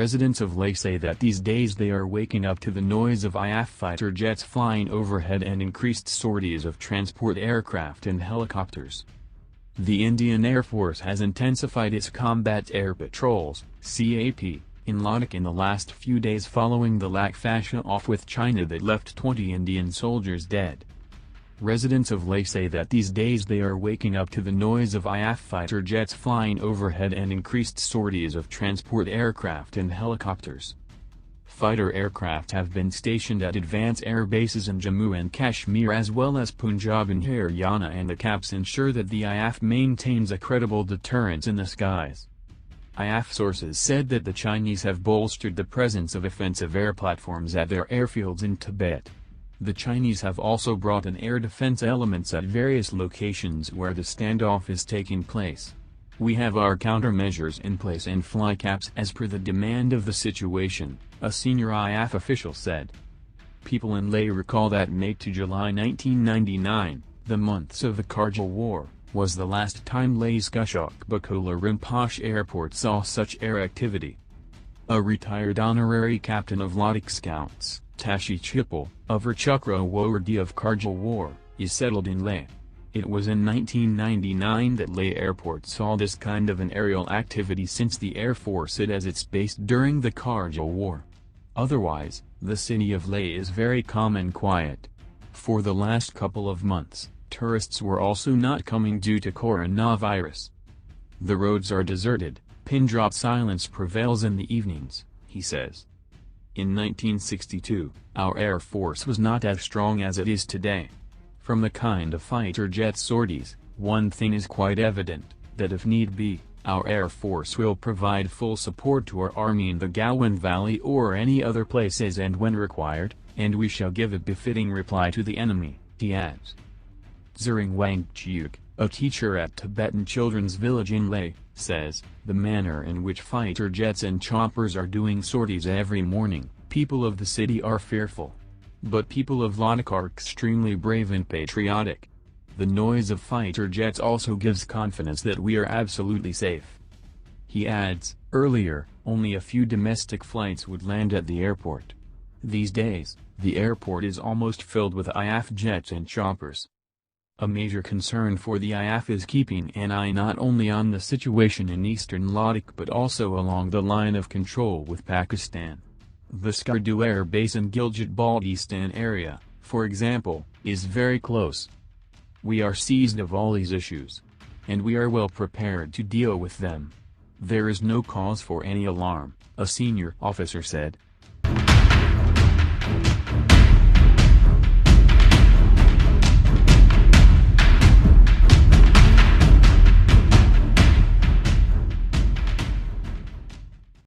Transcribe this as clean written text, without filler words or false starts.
Residents of Leh say that these days they are waking up to the noise of IAF fighter jets flying overhead and increased sorties of transport aircraft and helicopters. The Indian Air Force has intensified its combat air patrols (CAP) in Ladakh in the last few days following the Lak Fasha-off with China that left 20 Indian soldiers dead. Residents of Leh say that these days they are waking up to the noise of IAF fighter jets flying overhead and increased sorties of transport aircraft and helicopters. Fighter aircraft have been stationed at advanced air bases in Jammu and Kashmir as well as Punjab and Haryana, and the CAPs ensure that the IAF maintains a credible deterrence in the skies. IAF sources said that the Chinese have bolstered the presence of offensive air platforms at their airfields in Tibet. The Chinese have also brought in air defense elements at various locations where the standoff is taking place. We have our countermeasures in place and fly caps as per the demand of the situation, a senior IAF official said. People in Leh recall that May to July 1999, the months of the Kargil War, was the last time Leh's Kushok Bakola Rinpoche Airport saw such air activity. A retired honorary captain of Ladakh Scouts, Tashi Chipal, of Rachukra Wardi of Kargil War, is settled in Leh. It was in 1999 that Leh Airport saw this kind of an aerial activity since the Air Force it as its base during the Kargil War. Otherwise, the city of Leh is very calm and quiet. For the last couple of months, tourists were also not coming due to coronavirus. The roads are deserted, pin-drop silence prevails in the evenings, he says. In 1962, our Air Force was not as strong as it is today. From the kind of fighter jet sorties, one thing is quite evident, that if need be, our Air Force will provide full support to our army in the Galwan Valley or any other places and when required, and we shall give a befitting reply to the enemy, he adds. Zering Wangchuk, a teacher at Tibetan Children's Village in Leh, says, the manner in which fighter jets and choppers are doing sorties every morning, people of the city are fearful. But people of Ladakh are extremely brave and patriotic. The noise of fighter jets also gives confidence that we are absolutely safe. He adds, earlier, only a few domestic flights would land at the airport. These days, the airport is almost filled with IAF jets and choppers. A major concern for the IAF is keeping an eye not only on the situation in eastern Ladakh but also along the line of control with Pakistan. The Skardu Air Base in Gilgit-Baltistan area, for example, is very close. We are seized of all these issues. And we are well prepared to deal with them. There is no cause for any alarm, a senior officer said.